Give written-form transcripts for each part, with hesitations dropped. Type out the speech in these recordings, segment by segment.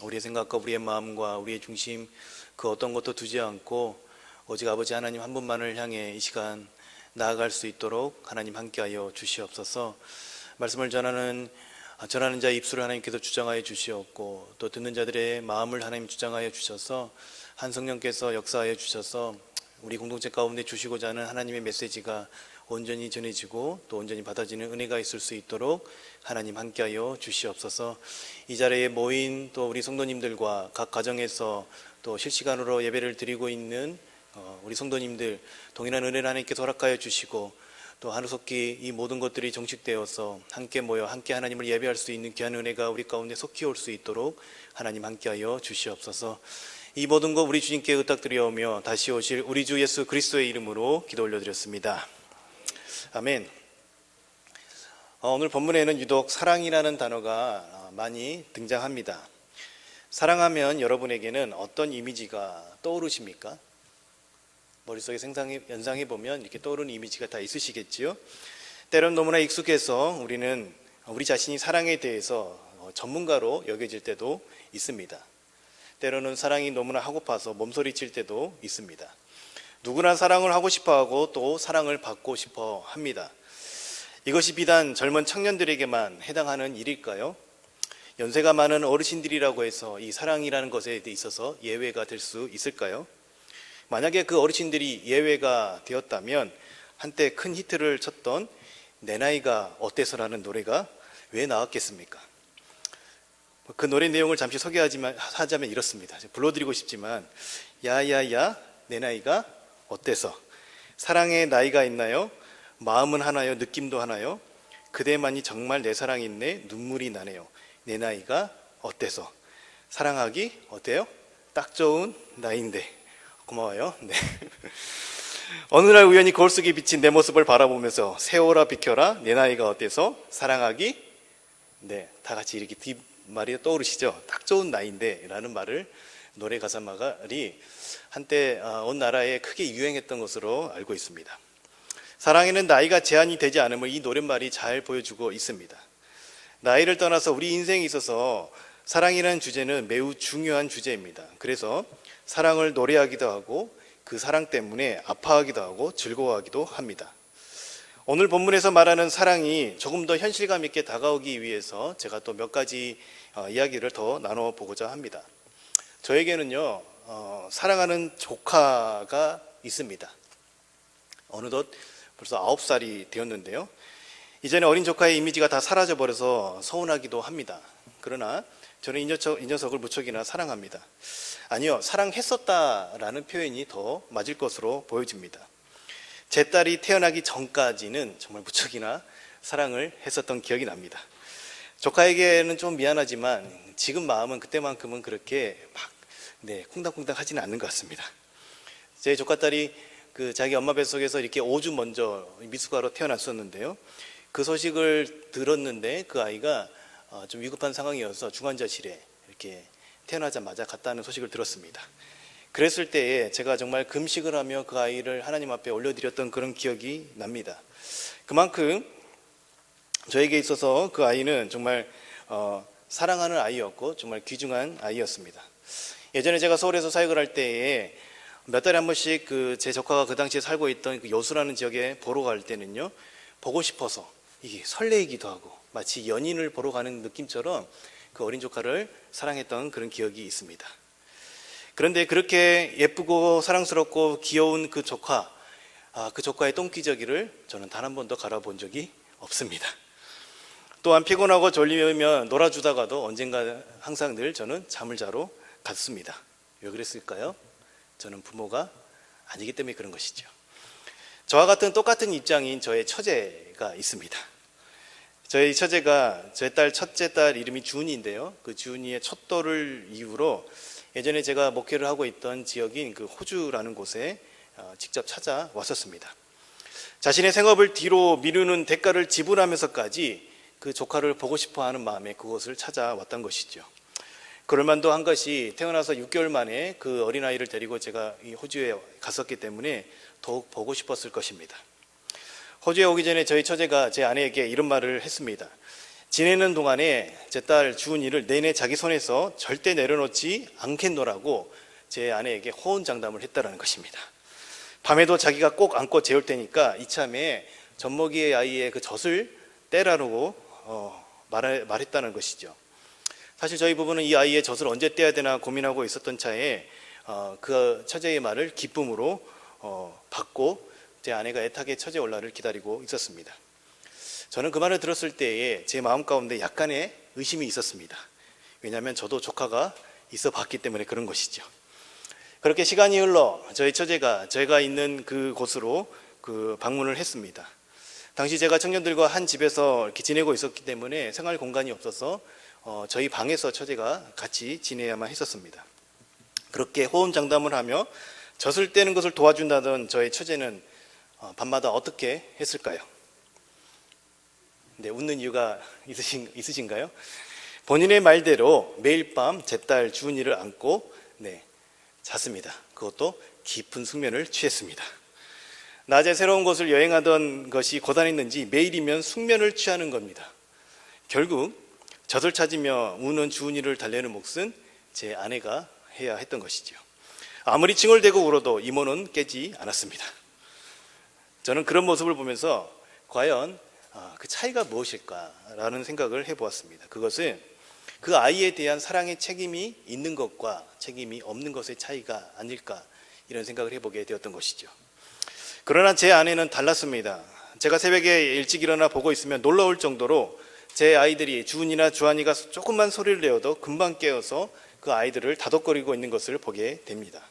우리의 생각과 우리의 마음과 우리의 중심 그 어떤 것도 두지 않고 오직 아버지 하나님 한 분만을 향해 이 시간 나아갈 수 있도록 하나님 함께하여 주시옵소서. 말씀을 전하는 자의 입술을 하나님께서 주장하여 주시옵고 또 듣는 자들의 마음을 하나님 주장하여 주셔서 한 성령께서 역사하여 주셔서 우리 공동체 가운데 주시고자 하는 하나님의 메시지가 온전히 전해지고 또 온전히 받아지는 은혜가 있을 수 있도록 하나님 함께하여 주시옵소서. 이 자리에 모인 또 우리 성도님들과 각 가정에서 또 실시간으로 예배를 드리고 있는 우리 성도님들 동일한 은혜를 하나님께서 허락하여 주시고 또 하루속히 이 모든 것들이 정식되어서 함께 모여 함께 하나님을 예배할 수 있는 귀한 은혜가 우리 가운데 속히 올 수 있도록 하나님 함께하여 주시옵소서. 이 모든 것 우리 주님께 의탁드리오며 다시 오실 우리 주 예수 그리스도의 이름으로 기도 올려드렸습니다. 아멘. 오늘 본문에는 유독 사랑이라는 단어가 많이 등장합니다. 사랑하면 여러분에게는 어떤 이미지가 떠오르십니까? 머릿속에 연상해 보면 이렇게 떠오르는 이미지가 다 있으시겠지요? 때론 너무나 익숙해서 우리는 우리 자신이 사랑에 대해서 전문가로 여겨질 때도 있습니다. 때로는 사랑이 너무나 하고파서 몸서리칠 때도 있습니다. 누구나 사랑을 하고 싶어하고 또 사랑을 받고 싶어 합니다. 이것이 비단 젊은 청년들에게만 해당하는 일일까요? 연세가 많은 어르신들이라고 해서 이 사랑이라는 것에 있어서 예외가 될 수 있을까요? 만약에 그 어르신들이 예외가 되었다면 한때 큰 히트를 쳤던 내 나이가 어때서라는 노래가 왜 나왔겠습니까? 그 노래 내용을 잠시 소개하자면 이렇습니다. 불러드리고 싶지만 야야야 내 나이가 어때서? 사랑에 나이가 있나요? 마음은 하나요? 느낌도 하나요? 그대만이 정말 내 사랑이 있네 눈물이 나네요. 내 나이가 어때서? 사랑하기 어때요? 딱 좋은 나이인데. 고마워요. 네. 어느 날 우연히 거울 속에 비친 내 모습을 바라보면서 세월아 비켜라 내 나이가 어때서? 사랑하기 네, 다 같이 이렇게 뒷말이 떠오르시죠? 딱 좋은 나이인데 라는 말을 노래 가사 말이 한때 온 나라에 크게 유행했던 것으로 알고 있습니다. 사랑에는 나이가 제한이 되지 않음을 이 노랫말이 잘 보여주고 있습니다. 나이를 떠나서 우리 인생에 있어서 사랑이라는 주제는 매우 중요한 주제입니다. 그래서 사랑을 노래하기도 하고 그 사랑 때문에 아파하기도 하고 즐거워하기도 합니다. 오늘 본문에서 말하는 사랑이 조금 더 현실감 있게 다가오기 위해서 제가 또 몇 가지 이야기를 더 나눠보고자 합니다. 저에게는요 사랑하는 조카가 있습니다. 어느덧 벌써 9살이 되었는데요, 이제는 어린 조카의 이미지가 다 사라져버려서 서운하기도 합니다. 그러나 저는 이 녀석을 무척이나 사랑합니다. 아니요, 사랑했었다라는 표현이 더 맞을 것으로 보여집니다. 제 딸이 태어나기 전까지는 정말 무척이나 사랑을 했었던 기억이 납니다. 조카에게는 좀 미안하지만 지금 마음은 그때만큼은 그렇게 막 쿵닥쿵닥 하지는 않는 것 같습니다. 제 조카딸이 자기 엄마 뱃속에서 이렇게 5주 먼저 미숙아로 태어났었는데요, 그 소식을 들었는데 그 아이가 좀 위급한 상황이어서 중환자실에 이렇게 태어나자마자 갔다는 소식을 들었습니다. 그랬을 때에 제가 정말 금식을 하며 그 아이를 하나님 앞에 올려드렸던 그런 기억이 납니다. 그만큼 저에게 있어서 그 아이는 정말 사랑하는 아이였고 정말 귀중한 아이였습니다. 예전에 제가 서울에서 사역을 할 때에 몇 달에 한 번씩 제 조카가 그 당시에 살고 있던 그 여수라는 지역에 보러 갈 때는요, 보고 싶어서 이게 설레이기도 하고 마치 연인을 보러 가는 느낌처럼 그 어린 조카를 사랑했던 그런 기억이 있습니다. 그런데 그렇게 예쁘고 사랑스럽고 귀여운 그 조카의 똥기저귀를 저는 단 한 번도 갈아본 적이 없습니다. 또한 피곤하고 졸리면 놀아주다가도 언젠가 항상 늘 저는 잠을 자러 갔습니다. 왜 그랬을까요? 저는 부모가 아니기 때문에 그런 것이죠. 저와 같은 똑같은 입장인 저의 처제가 있습니다. 저희 처제가 제 딸 첫째 딸 이름이 주은이인데요, 그 주은이의 첫돌을 이후로 예전에 제가 목회를 하고 있던 지역인 그 호주라는 곳에 직접 찾아왔었습니다. 자신의 생업을 뒤로 미루는 대가를 지불하면서까지 그 조카를 보고 싶어하는 마음에 그곳을 찾아왔던 것이죠. 그럴만도 한 것이 태어나서 6개월 만에 그 어린아이를 데리고 제가 이 호주에 갔었기 때문에 더욱 보고 싶었을 것입니다. 호주에 오기 전에 저희 처제가 제 아내에게 이런 말을 했습니다. 지내는 동안에 제 딸 주은이를 내내 자기 손에서 절대 내려놓지 않겠노라고 제 아내에게 호언장담을 했다라는 것입니다. 밤에도 자기가 꼭 안고 재울 테니까 이참에 젖먹이의 아이의 그 젖을 떼라고 말했다는 것이죠. 사실 저희 부부는 이 아이의 젖을 언제 떼야 되나 고민하고 있었던 차에 그 처제의 말을 기쁨으로 받고 제 아내가 애타게 처제 올라를 기다리고 있었습니다. 저는 그 말을 들었을 때에 제 마음 가운데 약간의 의심이 있었습니다. 왜냐하면 저도 조카가 있어 봤기 때문에 그런 것이죠. 그렇게 시간이 흘러 저희 처제가 제가 있는 그 곳으로 방문을 했습니다. 당시 제가 청년들과 한 집에서 이렇게 지내고 있었기 때문에 생활 공간이 없어서 저희 방에서 처제가 같이 지내야만 했었습니다. 그렇게 호언장담을 하며 젖을 떼는 것을 도와준다던 저의 처제는 밤마다 어떻게 했을까요? 네, 웃는 이유가 있으신가요? 본인의 말대로 매일 밤 제 딸 주은이를 안고 잤습니다. 그것도 깊은 숙면을 취했습니다. 낮에 새로운 곳을 여행하던 것이 고단했는지 매일이면 숙면을 취하는 겁니다. 결국 젖을 찾으며 우는 주은이를 달래는 몫은 제 아내가 해야 했던 것이죠. 아무리 칭얼대고 울어도 이모는 깨지 않았습니다. 저는 그런 모습을 보면서 과연 그 차이가 무엇일까라는 생각을 해보았습니다. 그것은 그 아이에 대한 사랑의 책임이 있는 것과 책임이 없는 것의 차이가 아닐까, 이런 생각을 해보게 되었던 것이죠. 그러나 제 아내는 달랐습니다. 제가 새벽에 일찍 일어나 보고 있으면 놀라울 정도로 제 아이들이 주은이나 주한이가 조금만 소리를 내어도 금방 깨어서 그 아이들을 다독거리고 있는 것을 보게 됩니다.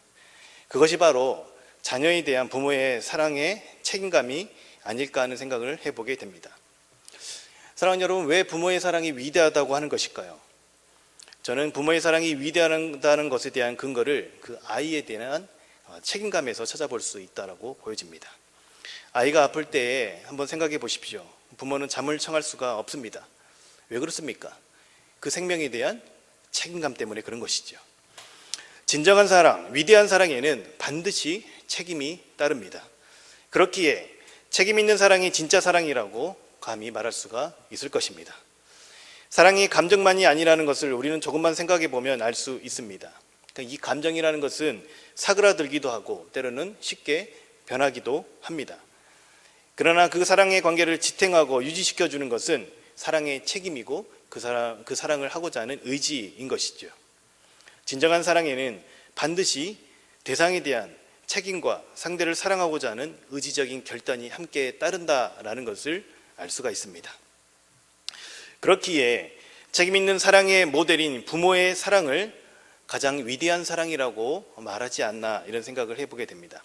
그것이 바로 자녀에 대한 부모의 사랑의 책임감이 아닐까 하는 생각을 해보게 됩니다. 사랑하는 여러분, 왜 부모의 사랑이 위대하다고 하는 것일까요? 저는 부모의 사랑이 위대하다는 것에 대한 근거를 그 아이에 대한 책임감에서 찾아볼 수 있다고 보여집니다. 아이가 아플 때에 한번 생각해 보십시오. 부모는 잠을 청할 수가 없습니다. 왜 그렇습니까? 그 생명에 대한 책임감 때문에 그런 것이죠. 진정한 사랑, 위대한 사랑에는 반드시 책임이 따릅니다. 그렇기에 책임 있는 사랑이 진짜 사랑이라고 감히 말할 수가 있을 것입니다. 사랑이 감정만이 아니라는 것을 우리는 조금만 생각해 보면 알 수 있습니다. 그러니까 이 감정이라는 것은 사그라들기도 하고 때로는 쉽게 변하기도 합니다. 그러나 그 사랑의 관계를 지탱하고 유지시켜주는 것은 사랑의 책임이고 그 사랑을 하고자 하는 의지인 것이죠. 진정한 사랑에는 반드시 대상에 대한 책임과 상대를 사랑하고자 하는 의지적인 결단이 함께 따른다라는 것을 알 수가 있습니다. 그렇기에 책임 있는 사랑의 모델인 부모의 사랑을 가장 위대한 사랑이라고 말하지 않나, 이런 생각을 해보게 됩니다.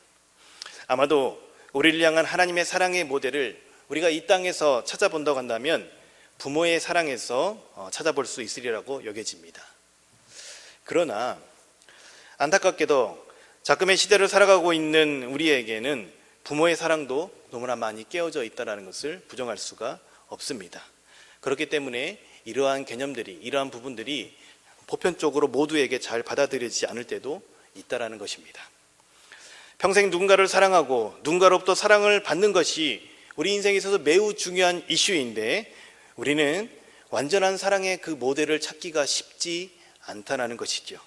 아마도 우리를 향한 하나님의 사랑의 모델을 우리가 이 땅에서 찾아본다고 한다면 부모의 사랑에서 찾아볼 수 있으리라고 여겨집니다. 그러나 안타깝게도 작금의 시대를 살아가고 있는 우리에게는 부모의 사랑도 너무나 많이 깨어져 있다는 것을 부정할 수가 없습니다. 그렇기 때문에 이러한 개념들이, 이러한 부분들이 보편적으로 모두에게 잘 받아들여지지 않을 때도 있다는 것입니다. 평생 누군가를 사랑하고 누군가로부터 사랑을 받는 것이 우리 인생에 있어서 매우 중요한 이슈인데 우리는 완전한 사랑의 그 모델을 찾기가 쉽지 않다는 것이죠.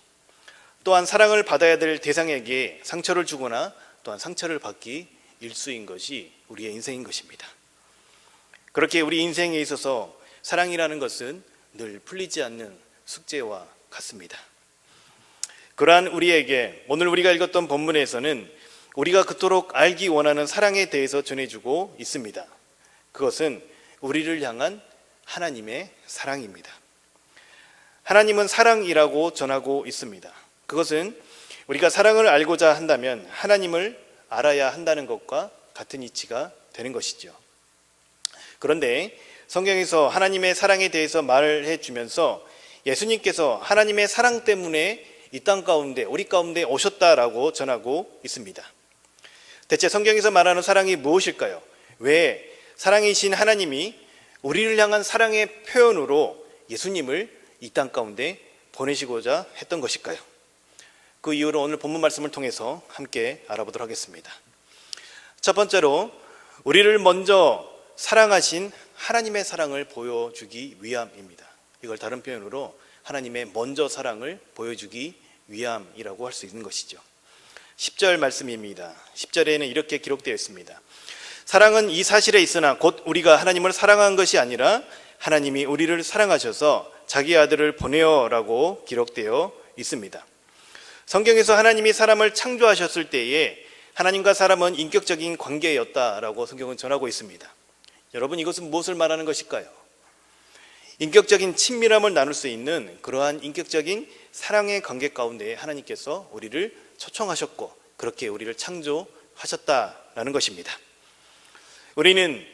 또한 사랑을 받아야 될 대상에게 상처를 주거나 또한 상처를 받기 일쑤인 것이 우리의 인생인 것입니다. 그렇게 우리 인생에 있어서 사랑이라는 것은 늘 풀리지 않는 숙제와 같습니다. 그러한 우리에게 오늘 우리가 읽었던 본문에서는 우리가 그토록 알기 원하는 사랑에 대해서 전해주고 있습니다. 그것은 우리를 향한 하나님의 사랑입니다. 하나님은 사랑이라고 전하고 있습니다. 그것은 우리가 사랑을 알고자 한다면 하나님을 알아야 한다는 것과 같은 이치가 되는 것이죠. 그런데 성경에서 하나님의 사랑에 대해서 말을 해주면서 예수님께서 하나님의 사랑 때문에 이 땅 가운데, 우리 가운데 오셨다라고 전하고 있습니다. 대체 성경에서 말하는 사랑이 무엇일까요? 왜 사랑이신 하나님이 우리를 향한 사랑의 표현으로 예수님을 이 땅 가운데 보내시고자 했던 것일까요? 그 이유를 오늘 본문 말씀을 통해서 함께 알아보도록 하겠습니다. 첫 번째로 우리를 먼저 사랑하신 하나님의 사랑을 보여주기 위함입니다. 이걸 다른 표현으로 하나님의 먼저 사랑을 보여주기 위함이라고 할 수 있는 것이죠. 10절 말씀입니다. 10절에는 이렇게 기록되어 있습니다. 사랑은 이 사실에 있으나 곧 우리가 하나님을 사랑한 것이 아니라 하나님이 우리를 사랑하셔서 자기 아들을 보내어라고 기록되어 있습니다. 성경에서 하나님이 사람을 창조하셨을 때에 하나님과 사람은 인격적인 관계였다라고 성경은 전하고 있습니다. 여러분, 이것은 무엇을 말하는 것일까요? 인격적인 친밀함을 나눌 수 있는 그러한 인격적인 사랑의 관계 가운데 하나님께서 우리를 초청하셨고 그렇게 우리를 창조하셨다라는 것입니다. 우리는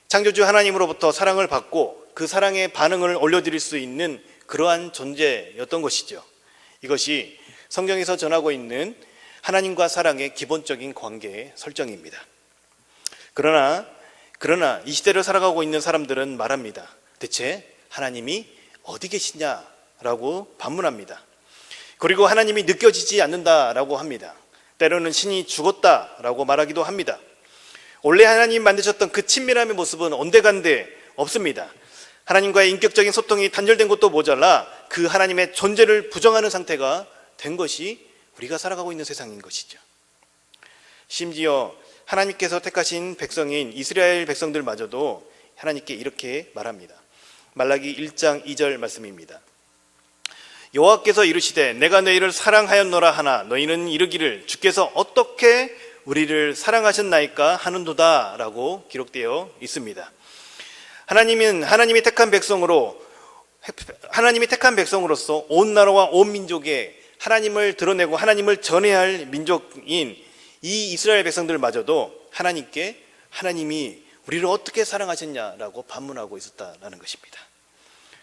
창조주 하나님으로부터 사랑을 받고 그 사랑의 반응을 올려드릴 수 있는 그러한 존재였던 것이죠. 이것이 성경에서 전하고 있는 하나님과 사랑의 기본적인 관계의 설정입니다. 그러나 이 시대를 살아가고 있는 사람들은 말합니다. 대체 하나님이 어디 계시냐라고 반문합니다. 그리고 하나님이 느껴지지 않는다라고 합니다. 때로는 신이 죽었다라고 말하기도 합니다. 원래 하나님 만드셨던 그 친밀함의 모습은 온데간데 없습니다. 하나님과의 인격적인 소통이 단절된 것도 모자라 그 하나님의 존재를 부정하는 상태가 된 것이 우리가 살아가고 있는 세상인 것이죠. 심지어 하나님께서 택하신 백성인 이스라엘 백성들마저도 하나님께 이렇게 말합니다. 말라기 1장 2절 말씀입니다. 여호와께서 이르시되 내가 너희를 사랑하였노라 하나 너희는 이르기를 주께서 어떻게 우리를 사랑하셨나이까 하는도다 라고 기록되어 있습니다. 하나님이 택한 백성으로서 온 나라와 온 민족에 하나님을 드러내고 하나님을 전해야 할 민족인 이 이스라엘 백성들마저도 하나님이 우리를 어떻게 사랑하셨냐라고 반문하고 있었다는 것입니다.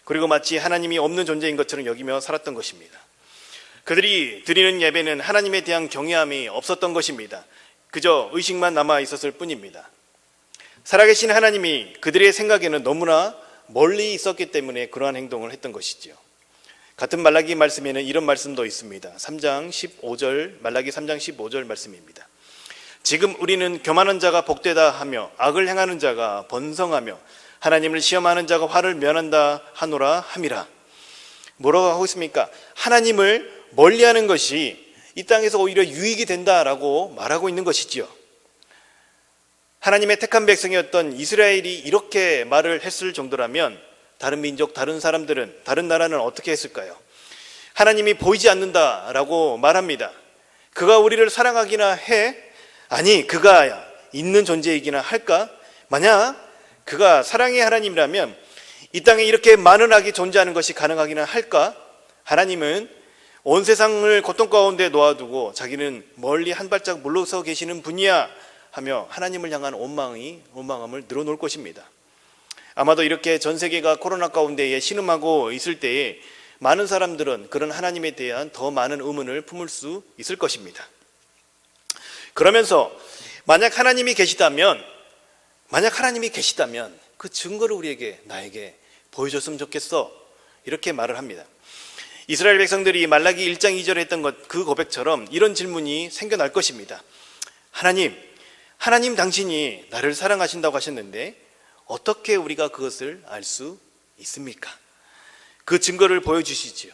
그리고 마치 하나님이 없는 존재인 것처럼 여기며 살았던 것입니다. 그들이 드리는 예배는 하나님에 대한 경외함이 없었던 것입니다. 그저 의식만 남아 있었을 뿐입니다. 살아계신 하나님이 그들의 생각에는 너무나 멀리 있었기 때문에 그러한 행동을 했던 것이지요. 같은 말라기 말씀에는 이런 말씀도 있습니다. 말라기 3장 15절 말씀입니다. 지금 우리는 교만한 자가 복되다 하며 악을 행하는 자가 번성하며 하나님을 시험하는 자가 화를 면한다 하노라 함이라. 뭐라고 하고 있습니까? 하나님을 멀리하는 것이 이 땅에서 오히려 유익이 된다라고 말하고 있는 것이지요. 하나님의 택한 백성이었던 이스라엘이 이렇게 말을 했을 정도라면 다른 민족, 다른 사람들은, 다른 나라는 어떻게 했을까요? 하나님이 보이지 않는다라고 말합니다. 그가 우리를 사랑하기나 해? 아니, 그가 있는 존재이기나 할까? 만약 그가 사랑의 하나님이라면 이 땅에 이렇게 많은 악이 존재하는 것이 가능하기나 할까? 하나님은 온 세상을 고통 가운데 놓아두고 자기는 멀리 한 발짝 물러서 계시는 분이야 하며 하나님을 향한 원망함을 늘어놓을 것입니다. 아마도 이렇게 전 세계가 코로나 가운데에 신음하고 있을 때에 많은 사람들은 그런 하나님에 대한 더 많은 의문을 품을 수 있을 것입니다. 그러면서 만약 하나님이 계시다면 그 증거를 나에게 보여줬으면 좋겠어, 이렇게 말을 합니다. 이스라엘 백성들이 말라기 1장 2절에 했던 그 고백처럼 이런 질문이 생겨날 것입니다. 하나님 당신이 나를 사랑하신다고 하셨는데 어떻게 우리가 그것을 알 수 있습니까? 그 증거를 보여주시지요.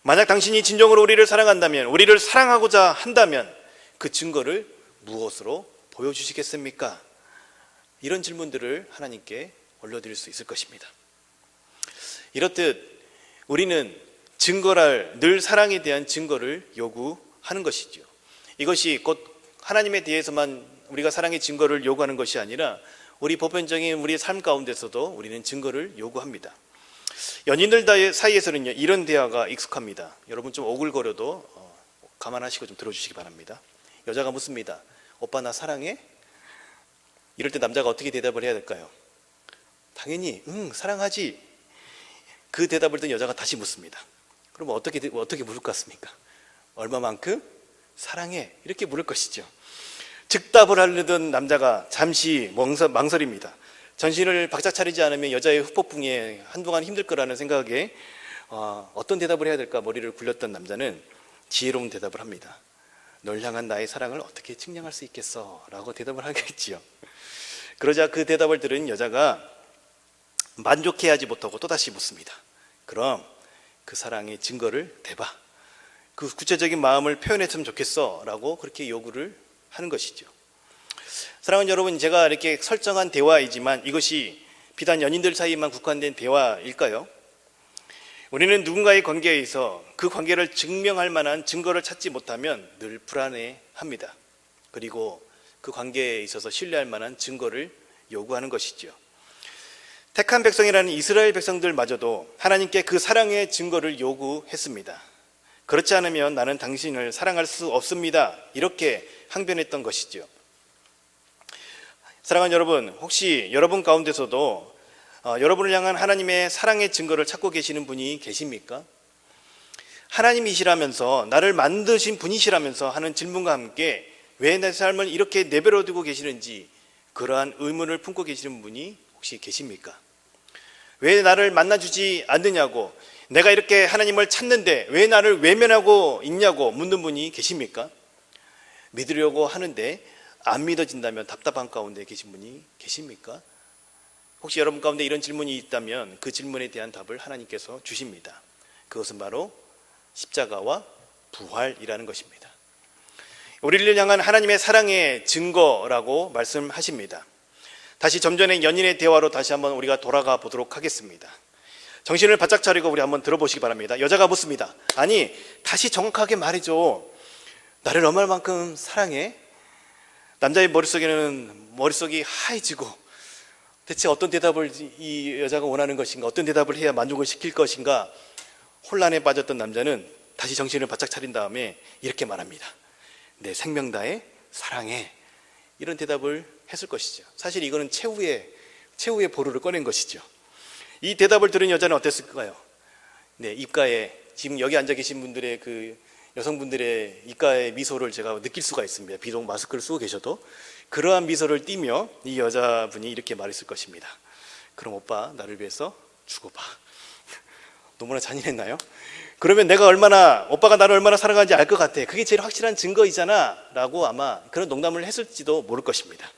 만약 당신이 진정으로 우리를 사랑한다면, 우리를 사랑하고자 한다면 그 증거를 무엇으로 보여주시겠습니까? 이런 질문들을 하나님께 올려드릴 수 있을 것입니다. 이렇듯 우리는 늘 사랑에 대한 증거를 요구하는 것이죠. 이것이 곧 하나님에 대해서만 우리가 사랑의 증거를 요구하는 것이 아니라 우리 보편적인 우리의 삶 가운데서도 우리는 증거를 요구합니다. 연인들 사이에서는요, 이런 대화가 익숙합니다. 여러분 좀 오글거려도 감안하시고 좀 들어주시기 바랍니다. 여자가 묻습니다. 오빠 나 사랑해? 이럴 때 남자가 어떻게 대답을 해야 될까요? 당연히 사랑하지. 그 대답을 듣는 여자가 다시 묻습니다. 그럼 어떻게 물을 것 같습니까? 얼마만큼? 사랑해. 이렇게 물을 것이죠. 즉답을 하려던 남자가 잠시 망설입니다. 정신을 바짝 차리지 않으면 여자의 후폭풍에 한동안 힘들 거라는 생각에 어떤 대답을 해야 될까 머리를 굴렸던 남자는 지혜로운 대답을 합니다. 널 향한 나의 사랑을 어떻게 측량할 수 있겠어? 라고 대답을 하겠지요. 그러자 그 대답을 들은 여자가 만족해하지 못하고 또다시 묻습니다. 그럼 그 사랑의 증거를 대봐. 그 구체적인 마음을 표현했으면 좋겠어 라고 그렇게 요구를 하는 것이죠. 사랑하는 여러분, 제가 이렇게 설정한 대화이지만 이것이 비단 연인들 사이에만 국한된 대화일까요? 우리는 누군가의 관계에서 그 관계를 증명할 만한 증거를 찾지 못하면 늘 불안해합니다. 그리고 그 관계에 있어서 신뢰할 만한 증거를 요구하는 것이죠. 택한 백성이라는 이스라엘 백성들마저도 하나님께 그 사랑의 증거를 요구했습니다. 그렇지 않으면 나는 당신을 사랑할 수 없습니다. 이렇게 항변했던 것이죠. 사랑하는 여러분, 혹시 여러분 가운데서도 여러분을 향한 하나님의 사랑의 증거를 찾고 계시는 분이 계십니까? 하나님이시라면서, 나를 만드신 분이시라면서 하는 질문과 함께 왜 내 삶을 이렇게 내버려 두고 계시는지 그러한 의문을 품고 계시는 분이 혹시 계십니까? 왜 나를 만나주지 않느냐고, 내가 이렇게 하나님을 찾는데 왜 나를 외면하고 있냐고 묻는 분이 계십니까? 믿으려고 하는데 안 믿어진다면 답답한 가운데 계신 분이 계십니까? 혹시 여러분 가운데 이런 질문이 있다면 그 질문에 대한 답을 하나님께서 주십니다. 그것은 바로 십자가와 부활이라는 것입니다. 우리를 향한 하나님의 사랑의 증거라고 말씀하십니다. 다시 좀 전에 연인의 대화로 다시 한번 우리가 돌아가 보도록 하겠습니다. 정신을 바짝 차리고 우리 한번 들어보시기 바랍니다. 여자가 묻습니다. 아니, 다시 정확하게 말해줘. 나를 얼마만큼 사랑해? 남자의 머릿속이 하얘지고 대체 어떤 대답을 이 여자가 원하는 것인가, 어떤 대답을 해야 만족을 시킬 것인가 혼란에 빠졌던 남자는 다시 정신을 바짝 차린 다음에 이렇게 말합니다. 내 생명 다해 사랑해. 이런 대답을 했을 것이죠. 사실 이거는 최후의 보루를 꺼낸 것이죠. 이 대답을 들은 여자는 어땠을까요? 네, 입가에, 지금 여기 앉아 계신 분들의 그 여성분들의 입가의 미소를 제가 느낄 수가 있습니다. 비록 마스크를 쓰고 계셔도 그러한 미소를 띠며 이 여자분이 이렇게 말했을 것입니다. 그럼 오빠, 나를 위해서 죽어봐. 너무나 잔인했나요? 그러면 오빠가 나를 얼마나 사랑하는지 알 것 같아. 그게 제일 확실한 증거이잖아 라고 아마 그런 농담을 했을지도 모를 것입니다.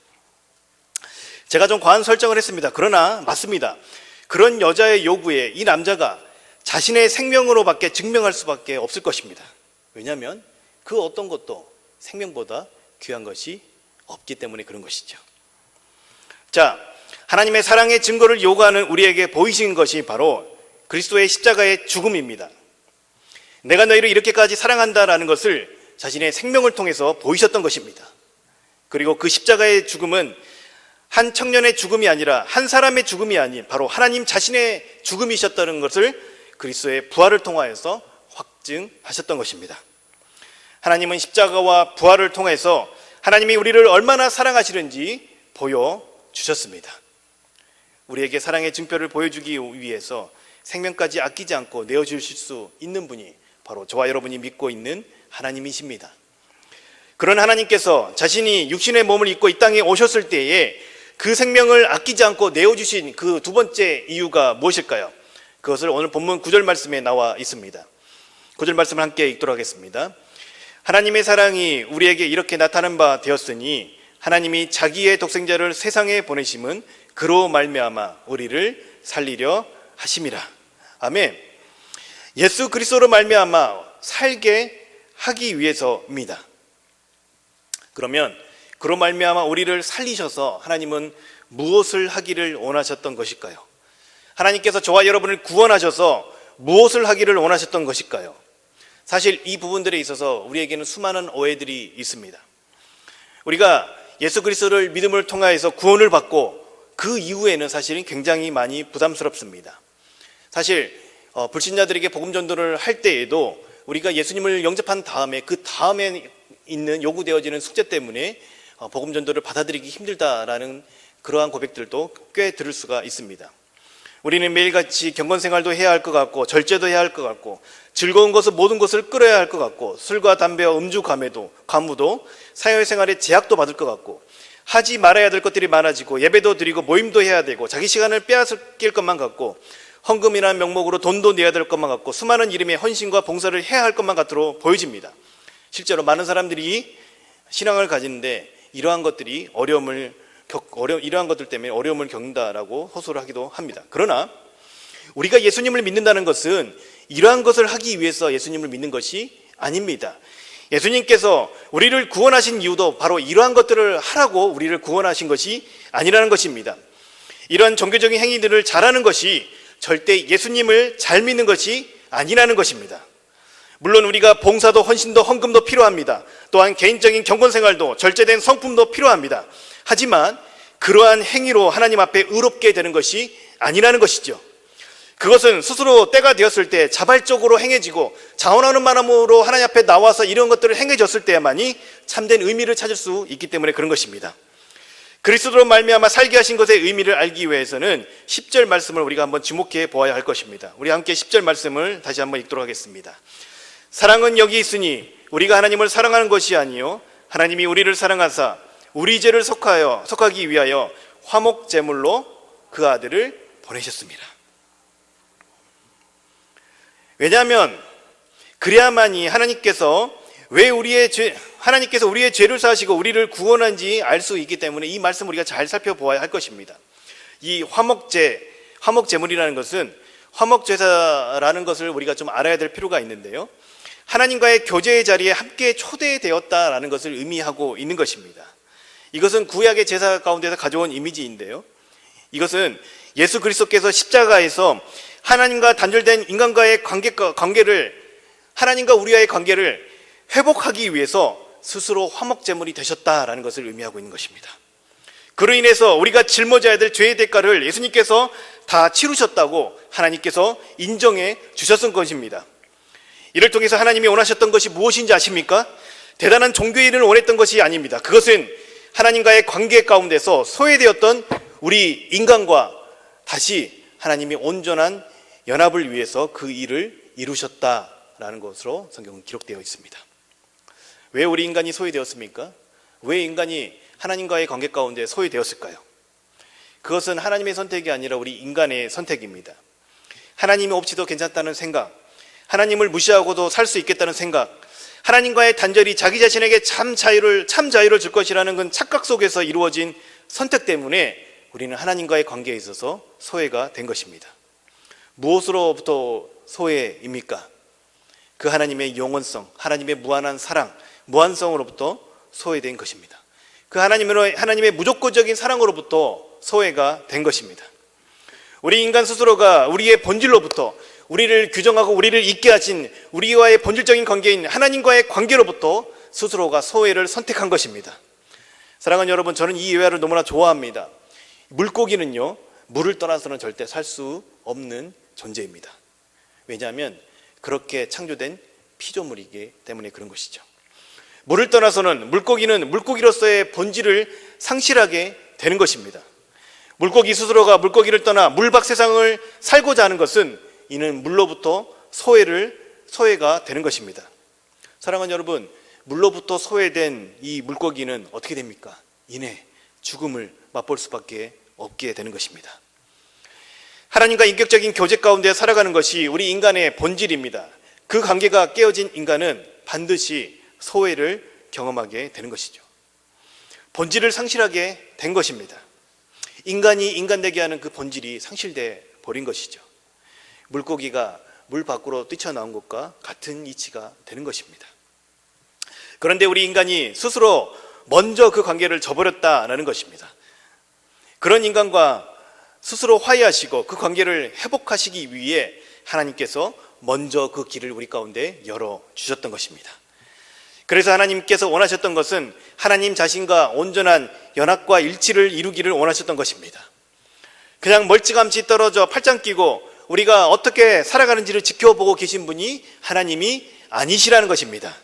제가 좀 과한 설정을 했습니다. 그러나 맞습니다. 그런 여자의 요구에 이 남자가 자신의 생명으로밖에 증명할 수밖에 없을 것입니다. 왜냐하면 그 어떤 것도 생명보다 귀한 것이 없기 때문에 그런 것이죠. 자, 하나님의 사랑의 증거를 요구하는 우리에게 보이신 것이 바로 그리스도의 십자가의 죽음입니다. 내가 너희를 이렇게까지 사랑한다라는 것을 자신의 생명을 통해서 보이셨던 것입니다. 그리고 그 십자가의 죽음은 한 청년의 죽음이 아니라 한 사람의 죽음이 아닌 바로 하나님 자신의 죽음이셨다는 것을 그리스도의 부활을 통하여서 확증하셨던 것입니다. 하나님은 십자가와 부활을 통해서 하나님이 우리를 얼마나 사랑하시는지 보여주셨습니다. 우리에게 사랑의 증표를 보여주기 위해서 생명까지 아끼지 않고 내어주실 수 있는 분이 바로 저와 여러분이 믿고 있는 하나님이십니다. 그런 하나님께서 자신이 육신의 몸을 입고 이 땅에 오셨을 때에 그 생명을 아끼지 않고 내어주신 그 두 번째 이유가 무엇일까요? 그것을 오늘 본문 9절 말씀에 나와 있습니다. 9절 말씀을 함께 읽도록 하겠습니다. 하나님의 사랑이 우리에게 이렇게 나타난 바 되었으니 하나님이 자기의 독생자를 세상에 보내심은 그로 말미암아 우리를 살리려 하심이라. 아멘. 예수 그리스도로 말미암아 살게 하기 위해서입니다. 그러면 그로 말미암아 우리를 살리셔서 하나님은 무엇을 하기를 원하셨던 것일까요? 하나님께서 저와 여러분을 구원하셔서 무엇을 하기를 원하셨던 것일까요? 사실 이 부분들에 있어서 우리에게는 수많은 오해들이 있습니다. 우리가 예수 그리스도를 믿음을 통하여서 구원을 받고 그 이후에는 사실은 굉장히 많이 부담스럽습니다. 사실 불신자들에게 복음 전도를 할 때에도 우리가 예수님을 영접한 다음에 그 다음에 있는 요구되어지는 숙제 때문에 복음 전도를 받아들이기 힘들다라는 그러한 고백들도 꽤 들을 수가 있습니다. 우리는 매일같이 경건생활도 해야 할 것 같고 절제도 해야 할 것 같고 즐거운 것을 모든 것을 끌어야 할 것 같고 술과 담배와 음주 가무도 사회생활에 제약도 받을 것 같고 하지 말아야 될 것들이 많아지고 예배도 드리고 모임도 해야 되고 자기 시간을 빼앗길 것만 같고 헌금이라는 명목으로 돈도 내야 될 것만 같고 수많은 이름의 헌신과 봉사를 해야 할 것만 같도록 보여집니다. 실제로 많은 사람들이 신앙을 가지는데 이러한 것들이 어려움을 이러한 것들 때문에 어려움을 겪는다라고 호소를 하기도 합니다. 그러나 우리가 예수님을 믿는다는 것은 이러한 것을 하기 위해서 예수님을 믿는 것이 아닙니다. 예수님께서 우리를 구원하신 이유도 바로 이러한 것들을 하라고 우리를 구원하신 것이 아니라는 것입니다. 이러한 종교적인 행위들을 잘하는 것이 절대 예수님을 잘 믿는 것이 아니라는 것입니다. 물론 우리가 봉사도 헌신도 헌금도 필요합니다. 또한 개인적인 경건생활도 절제된 성품도 필요합니다. 하지만 그러한 행위로 하나님 앞에 의롭게 되는 것이 아니라는 것이죠. 그것은 스스로 때가 되었을 때 자발적으로 행해지고 자원하는 마음으로 하나님 앞에 나와서 이런 것들을 행해졌을 때야만이 참된 의미를 찾을 수 있기 때문에 그런 것입니다. 그리스도로 말미암아 살게 하신 것의 의미를 알기 위해서는 10절 말씀을 우리가 한번 주목해 보아야 할 것입니다. 우리 함께 10절 말씀을 다시 한번 읽도록 하겠습니다. 사랑은 여기 있으니 우리가 하나님을 사랑하는 것이 아니요 하나님이 우리를 사랑하사 우리 죄를 속하기 위하여 화목 제물로 그 아들을 보내셨습니다. 왜냐하면 그래야만이 하나님께서 우리의 죄를 사하시고 우리를 구원한지 알 수 있기 때문에 이 말씀 우리가 잘 살펴보아야 할 것입니다. 이 화목 제물이라는 것은 화목 제사라는 것을 우리가 좀 알아야 될 필요가 있는데요. 하나님과의 교제의 자리에 함께 초대되었다라는 것을 의미하고 있는 것입니다. 이것은 구약의 제사 가운데서 가져온 이미지인데요. 이것은 예수 그리스도께서 십자가에서 하나님과 단절된 인간과의 관계를 하나님과 우리와의 관계를 회복하기 위해서 스스로 화목제물이 되셨다라는 것을 의미하고 있는 것입니다. 그로 인해서 우리가 짊어져야 될 죄의 대가를 예수님께서 다 치르셨다고 하나님께서 인정해 주셨던 것입니다. 이를 통해서 하나님이 원하셨던 것이 무엇인지 아십니까? 대단한 종교의 일을 원했던 것이 아닙니다. 그것은 하나님과의 관계 가운데서 소외되었던 우리 인간과 다시 하나님이 온전한 연합을 위해서 그 일을 이루셨다라는 것으로 성경은 기록되어 있습니다. 왜 우리 인간이 소외되었습니까? 왜 인간이 하나님과의 관계 가운데 소외되었을까요? 그것은 하나님의 선택이 아니라 우리 인간의 선택입니다. 하나님이 없이도 괜찮다는 생각, 하나님을 무시하고도 살 수 있겠다는 생각, 하나님과의 단절이 자기 자신에게 참 자유를 줄 것이라는 건 착각 속에서 이루어진 선택 때문에 우리는 하나님과의 관계에 있어서 소외가 된 것입니다. 무엇으로부터 소외입니까? 그 하나님의 영원성, 하나님의 무한한 사랑, 무한성으로부터 소외된 것입니다. 그 하나님의 무조건적인 사랑으로부터 소외가 된 것입니다. 우리 인간 스스로가 우리의 본질로부터 우리를 규정하고 우리를 있게 하신 우리와의 본질적인 관계인 하나님과의 관계로부터 스스로가 소외를 선택한 것입니다. 사랑하는 여러분, 저는 이 예화를 너무나 좋아합니다. 물고기는요, 물을 떠나서는 절대 살 수 없는 존재입니다. 왜냐하면 그렇게 창조된 피조물이기 때문에 그런 것이죠. 물을 떠나서는 물고기는 물고기로서의 본질을 상실하게 되는 것입니다. 물고기 스스로가 물고기를 떠나 물밖 세상을 살고자 하는 것은 이는 물로부터 소외가 되는 것입니다. 사랑하는 여러분, 물로부터 소외된 이 물고기는 어떻게 됩니까? 이내 죽음을 맛볼 수밖에 없게 되는 것입니다. 하나님과 인격적인 교제 가운데 살아가는 것이 우리 인간의 본질입니다. 그 관계가 깨어진 인간은 반드시 소외를 경험하게 되는 것이죠. 본질을 상실하게 된 것입니다. 인간이 인간되게 하는 그 본질이 상실돼 버린 것이죠. 물고기가 물 밖으로 뛰쳐나온 것과 같은 이치가 되는 것입니다. 그런데 우리 인간이 스스로 먼저 그 관계를 저버렸다라는 것입니다. 그런 인간과 스스로 화해하시고 그 관계를 회복하시기 위해 하나님께서 먼저 그 길을 우리 가운데 열어주셨던 것입니다. 그래서 하나님께서 원하셨던 것은 하나님 자신과 온전한 연합과 일치를 이루기를 원하셨던 것입니다. 그냥 멀찌감치 떨어져 팔짱 끼고 우리가 어떻게 살아가는지를 지켜보고 계신 분이 하나님이 아니시라는 것입니다.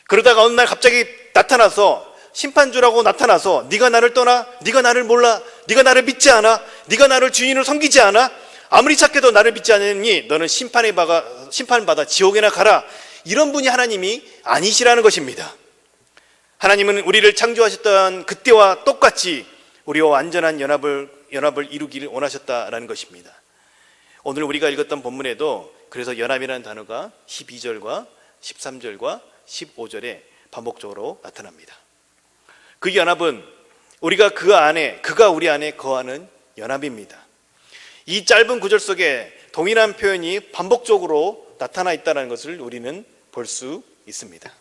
그러다가 어느 날 갑자기 나타나서 심판주라고 나타나서 네가 나를 떠나, 네가 나를 몰라, 네가 나를 믿지 않아, 네가 나를 주인을 섬기지 않아, 아무리 착해도 나를 믿지 않으니 너는 심판받아 지옥에나 가라, 이런 분이 하나님이 아니시라는 것입니다. 하나님은 우리를 창조하셨던 그때와 똑같이 우리와 완전한 연합을 이루기를 원하셨다라는 것입니다. 오늘 우리가 읽었던 본문에도 그래서 연합이라는 단어가 12절과 13절과 15절에 반복적으로 나타납니다. 그 연합은 우리가 그가 우리 안에 거하는 연합입니다. 이 짧은 구절 속에 동일한 표현이 반복적으로 나타나 있다는 것을 우리는 볼 수 있습니다.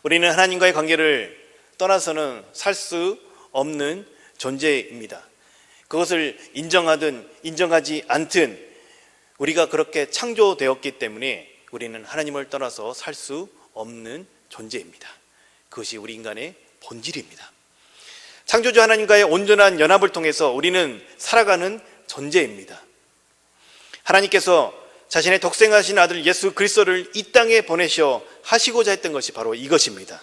우리는 하나님과의 관계를 떠나서는 살 수 없는 존재입니다. 그것을 인정하든 인정하지 않든 우리가 그렇게 창조되었기 때문에 우리는 하나님을 떠나서 살 수 없는 존재입니다. 그것이 우리 인간의 본질입니다. 창조주 하나님과의 온전한 연합을 통해서 우리는 살아가는 존재입니다. 하나님께서 자신의 독생하신 아들 예수 그리스도를 이 땅에 보내셔 하시고자 했던 것이 바로 이것입니다.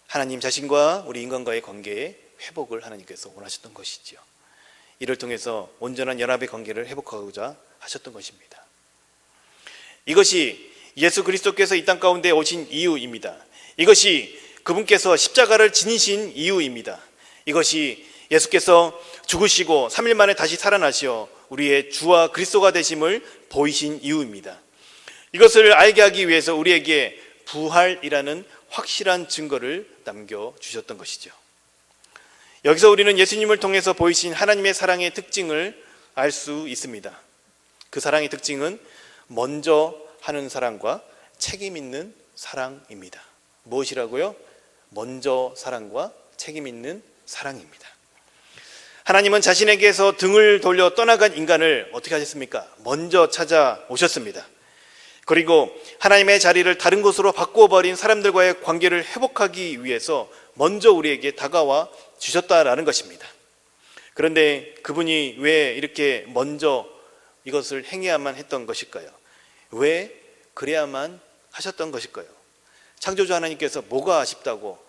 하나님 자신과 우리 인간과의 관계의 회복을 하나님께서 원하셨던 것이지요. 이를 통해서 온전한 연합의 관계를 회복하고자 하셨던 것입니다. 이것이 예수 그리스도께서 이 땅 가운데 오신 이유입니다. 이것이 그분께서 십자가를 지니신 이유입니다. 이것이 예수께서 죽으시고 3일 만에 다시 살아나시어 우리의 주와 그리스도가 되심을 보이신 이유입니다. 이것을 알게 하기 위해서 우리에게 부활이라는 확실한 증거를 남겨주셨던 것이죠. 여기서 우리는 예수님을 통해서 보이신 하나님의 사랑의 특징을 알 수 있습니다. 그 사랑의 특징은 먼저 하는 사랑과 책임 있는 사랑입니다. 무엇이라고요? 먼저 사랑과 책임 있는 사랑입니다. 하나님은 자신에게서 등을 돌려 떠나간 인간을 어떻게 하셨습니까? 먼저 찾아오셨습니다. 그리고 하나님의 자리를 다른 곳으로 바꾸어버린 사람들과의 관계를 회복하기 위해서 먼저 우리에게 다가와 주셨다라는 것입니다. 그런데 그분이 왜 이렇게 먼저 이것을 행해야만 했던 것일까요? 왜 그래야만 하셨던 것일까요? 창조주 하나님께서 뭐가 아쉽다고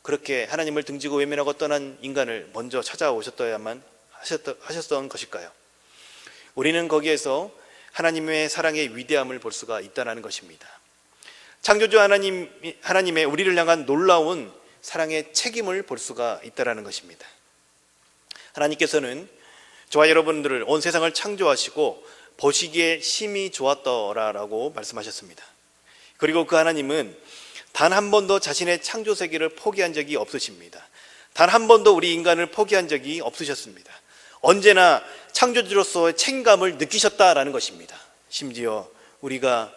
그렇게 하나님을 등지고 외면하고 떠난 인간을 먼저 찾아오셨어야만 하셨던 것일까요? 우리는 거기에서 하나님의 사랑의 위대함을 볼 수가 있다는 것입니다. 창조주 하나님의 우리를 향한 놀라운 사랑의 책임을 볼 수가 있다는 것입니다. 하나님께서는 저와 여러분들을 온 세상을 창조하시고 보시기에 심히 좋았더라라고 말씀하셨습니다. 그리고 그 하나님은 단 한 번도 자신의 창조 세계를 포기한 적이 없으십니다. 단 한 번도 우리 인간을 포기한 적이 없으셨습니다. 언제나 창조주로서의 책임감을 느끼셨다라는 것입니다. 심지어 우리가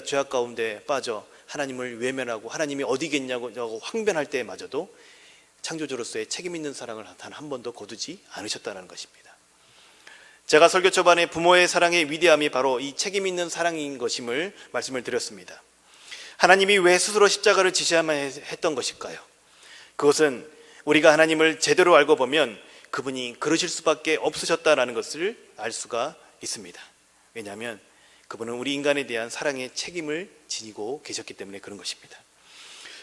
죄악 가운데 빠져 하나님을 외면하고 하나님이 어디 계냐고 황변할 때마저도 창조주로서의 책임 있는 사랑을 단 한 번도 거두지 않으셨다는 것입니다. 제가 설교 초반에 부모의 사랑의 위대함이 바로 이 책임 있는 사랑인 것임을 말씀을 드렸습니다. 하나님이 왜 스스로 십자가를 지셔야만 했던 것일까요? 그것은 우리가 하나님을 제대로 알고 보면 그분이 그러실 수밖에 없으셨다라는 것을 알 수가 있습니다. 왜냐하면 그분은 우리 인간에 대한 사랑의 책임을 지니고 계셨기 때문에 그런 것입니다.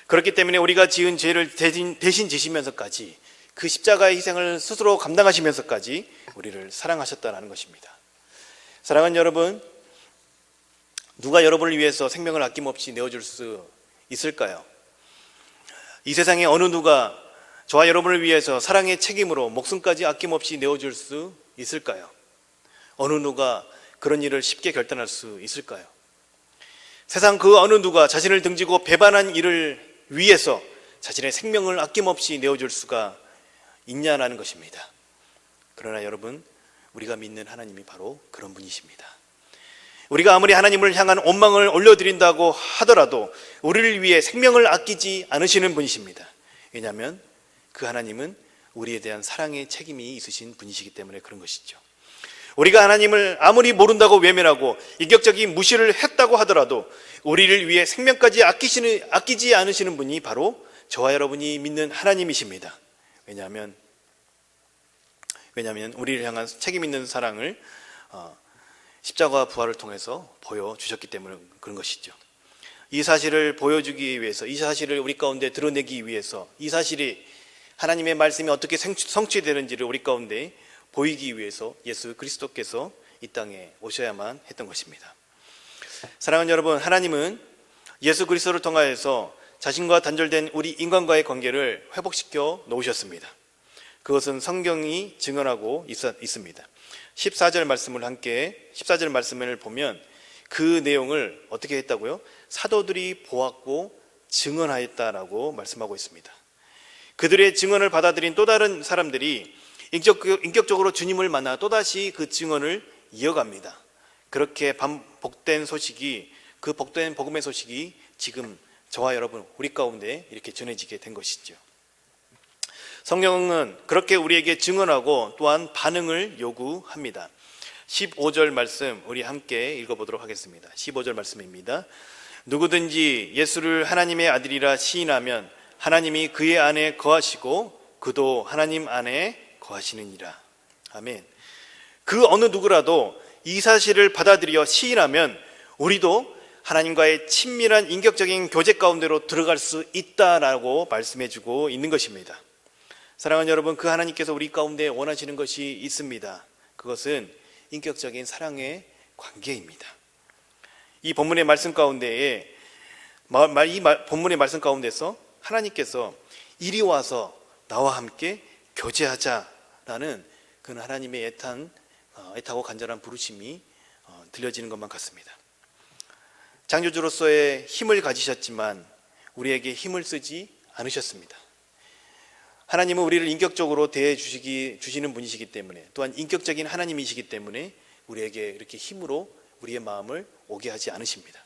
그렇기 때문에 우리가 지은 죄를 대신 지시면서까지 그 십자가의 희생을 스스로 감당하시면서까지 우리를 사랑하셨다는 것입니다. 사랑하는 여러분, 누가 여러분을 위해서 생명을 아낌없이 내어줄 수 있을까요? 이 세상에 어느 누가 저와 여러분을 위해서 사랑의 책임으로 목숨까지 아낌없이 내어줄 수 있을까요? 어느 누가 그런 일을 쉽게 결단할 수 있을까요? 세상 그 어느 누가 자신을 등지고 배반한 일을 위해서 자신의 생명을 아낌없이 내어줄 수가 있냐라는 것입니다. 그러나 여러분, 우리가 믿는 하나님이 바로 그런 분이십니다. 우리가 아무리 하나님을 향한 원망을 올려드린다고 하더라도 우리를 위해 생명을 아끼지 않으시는 분이십니다. 왜냐하면 그 하나님은 우리에 대한 사랑의 책임이 있으신 분이시기 때문에 그런 것이죠. 우리가 하나님을 아무리 모른다고 외면하고 인격적인 무시를 했다고 하더라도 우리를 위해 생명까지 아끼지 않으시는 분이 바로 저와 여러분이 믿는 하나님이십니다. 왜냐하면 우리를 향한 책임 있는 사랑을 십자가와 부활을 통해서 보여주셨기 때문에 그런 것이죠. 이 사실을 보여주기 위해서, 이 사실을 우리 가운데 드러내기 위해서, 이 사실이 하나님의 말씀이 어떻게 성취되는지를 우리 가운데 보이기 위해서 예수 그리스도께서 이 땅에 오셔야만 했던 것입니다. 사랑하는 여러분, 하나님은 예수 그리스도를 통하여서 자신과 단절된 우리 인간과의 관계를 회복시켜 놓으셨습니다. 그것은 성경이 증언하고 있습니다. 14절 말씀을 보면 그 내용을 어떻게 했다고요? 사도들이 보았고 증언하였다라고 말씀하고 있습니다. 그들의 증언을 받아들인 또 다른 사람들이 인격적으로 주님을 만나 또다시 그 증언을 이어갑니다. 그렇게 복된 소식이, 그 복된 복음의 소식이 지금 저와 여러분 우리 가운데 이렇게 전해지게 된 것이죠. 성경은 그렇게 우리에게 증언하고 또한 반응을 요구합니다. 15절 말씀 우리 함께 읽어보도록 하겠습니다. 15절 말씀입니다. 누구든지 예수를 하나님의 아들이라 시인하면 하나님이 그의 안에 거하시고 그도 하나님 안에 거하시느니라. 아멘. 그 어느 누구라도 이 사실을 받아들여 시인하면 우리도 하나님과의 친밀한 인격적인 교제 가운데로 들어갈 수 있다라고 말씀해주고 있는 것입니다. 사랑하는 여러분, 그 하나님께서 우리 가운데 원하시는 것이 있습니다. 그것은 인격적인 사랑의 관계입니다. 이 본문의 말씀 가운데에 본문의 말씀 가운데서 하나님께서 이리 와서 나와 함께 교제하자라는 그 하나님의 애타고 간절한 부르심이 들려지는 것만 같습니다. 창조주로서의 힘을 가지셨지만 우리에게 힘을 쓰지 않으셨습니다. 하나님은 우리를 인격적으로 대해 주시는 분이시기 때문에, 또한 인격적인 하나님이시기 때문에 우리에게 이렇게 힘으로 우리의 마음을 오게 하지 않으십니다.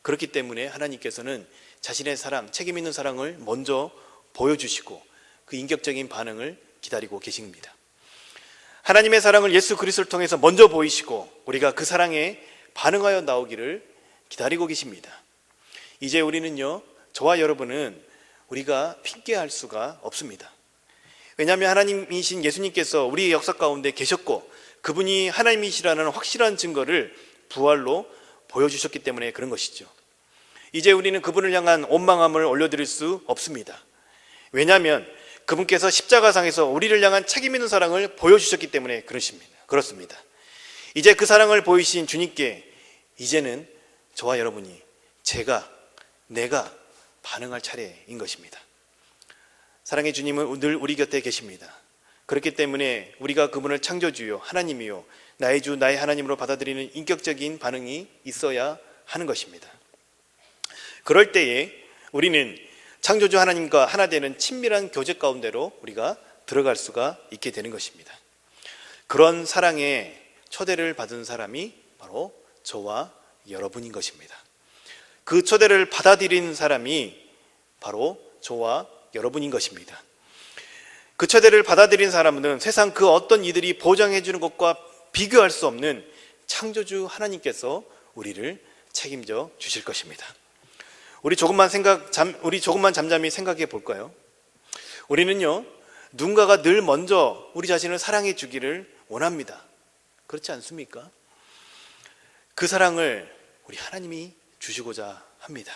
그렇기 때문에 하나님께서는 자신의 사랑, 책임 있는 사랑을 먼저 보여주시고 그 인격적인 반응을 기다리고 계십니다. 하나님의 사랑을 예수 그리스도를 통해서 먼저 보이시고 우리가 그 사랑에 반응하여 나오기를 기다리고 계십니다. 이제 우리는요, 저와 여러분은 우리가 핑계할 수가 없습니다. 왜냐하면 하나님이신 예수님께서 우리의 역사 가운데 계셨고 그분이 하나님이시라는 확실한 증거를 부활로 보여주셨기 때문에 그런 것이죠. 이제 우리는 그분을 향한 원망함을 올려드릴 수 없습니다. 왜냐하면 그분께서 십자가상에서 우리를 향한 책임 있는 사랑을 보여주셨기 때문에 그렇습니다. 이제 그 사랑을 보이신 주님께 이제는 저와 여러분이 내가 반응할 차례인 것입니다. 사랑의 주님은 늘 우리 곁에 계십니다. 그렇기 때문에 우리가 그분을 창조주요 하나님이요 나의 주 나의 하나님으로 받아들이는 인격적인 반응이 있어야 하는 것입니다. 그럴 때에 우리는 창조주 하나님과 하나 되는 친밀한 교제 가운데로 우리가 들어갈 수가 있게 되는 것입니다. 그런 사랑에 초대를 받은 사람이 바로 저와 여러분인 것입니다. 그 초대를 받아들인 사람이 바로 저와 여러분인 것입니다. 그 초대를 받아들인 사람은 세상 그 어떤 이들이 보장해 주는 것과 비교할 수 없는 창조주 하나님께서 우리를 책임져 주실 것입니다. 우리 조금만 잠잠히 생각해 볼까요? 우리는요, 누군가가 늘 먼저 우리 자신을 사랑해 주기를 원합니다. 그렇지 않습니까? 그 사랑을 우리 하나님이 주시고자 합니다.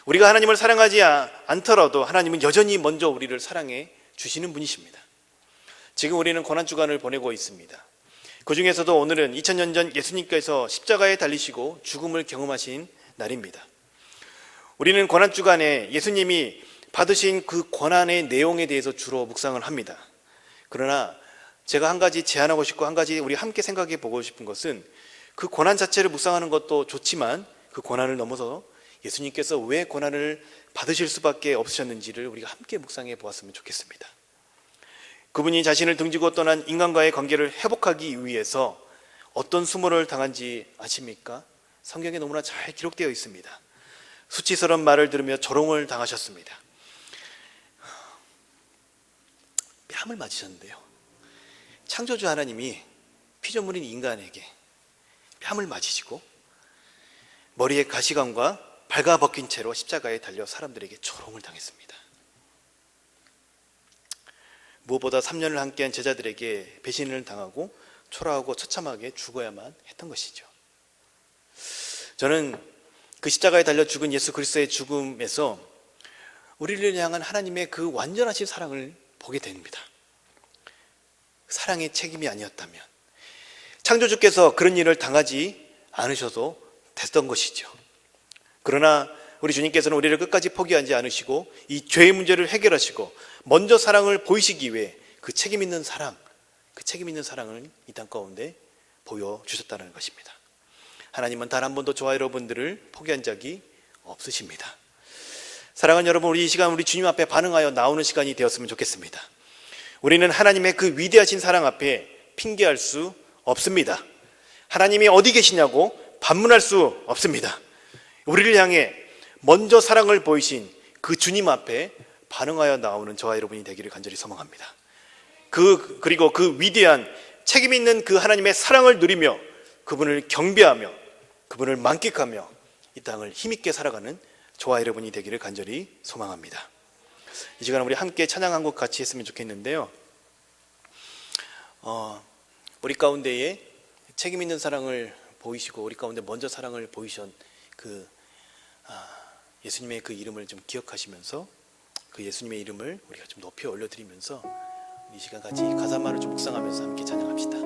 우리가 하나님을 사랑하지 않더라도 하나님은 여전히 먼저 우리를 사랑해 주시는 분이십니다. 지금 우리는 고난주간을 보내고 있습니다. 그 중에서도 오늘은 2000년 전 예수님께서 십자가에 달리시고 죽음을 경험하신 날입니다. 우리는 고난주간에 예수님이 받으신 그 고난의 내용에 대해서 주로 묵상을 합니다. 그러나 제가 한 가지 제안하고 싶고 한 가지 우리 함께 생각해 보고 싶은 것은 그 고난 자체를 묵상하는 것도 좋지만 그 고난을 넘어서 예수님께서 왜 고난을 받으실 수밖에 없으셨는지를 우리가 함께 묵상해 보았으면 좋겠습니다. 그분이 자신을 등지고 떠난 인간과의 관계를 회복하기 위해서 어떤 수모를 당한지 아십니까? 성경에 너무나 잘 기록되어 있습니다. 수치스러운 말을 들으며 조롱을 당하셨습니다. 뺨을 맞으셨는데요, 창조주 하나님이 피조물인 인간에게 뺨을 맞으시고 머리에 가시관과 발가벗긴 채로 십자가에 달려 사람들에게 조롱을 당했습니다. 무엇보다 3년을 함께한 제자들에게 배신을 당하고 초라하고 처참하게 죽어야만 했던 것이죠. 저는 그 십자가에 달려 죽은 예수 그리스도의 죽음에서 우리를 향한 하나님의 그 완전하신 사랑을 보게 됩니다. 사랑의 책임이 아니었다면 창조주께서 그런 일을 당하지 않으셔도 됐던 것이죠. 그러나 우리 주님께서는 우리를 끝까지 포기하지 않으시고 이 죄의 문제를 해결하시고 먼저 사랑을 보이시기 위해 그 책임 있는 사랑을 이 땅 가운데 보여주셨다는 것입니다. 하나님은 단 한 번도 저와 여러분들을 포기한 적이 없으십니다. 사랑하는 여러분, 우리 이 시간 우리 주님 앞에 반응하여 나오는 시간이 되었으면 좋겠습니다. 우리는 하나님의 그 위대하신 사랑 앞에 핑계할 수 없습니다. 하나님이 어디 계시냐고 반문할 수 없습니다. 우리를 향해 먼저 사랑을 보이신 그 주님 앞에 반응하여 나오는 저와 여러분이 되기를 간절히 소망합니다. 그리고 그 위대한 책임 있는 그 하나님의 사랑을 누리며 그분을 경배하며 그분을 만끽하며 이 땅을 힘있게 살아가는 저와 여러분이 되기를 간절히 소망합니다. 이 시간 우리 함께 찬양 한 곡 같이 했으면 좋겠는데요. 우리 가운데에 책임 있는 사랑을 보이시고 우리 가운데 먼저 사랑을 보이신 그 예수님의 그 이름을 좀 기억하시면서 그 예수님의 이름을 우리가 좀 높이 올려드리면서 이 시간 같이 가사만을 좀 묵상하면서 함께 찬양합시다.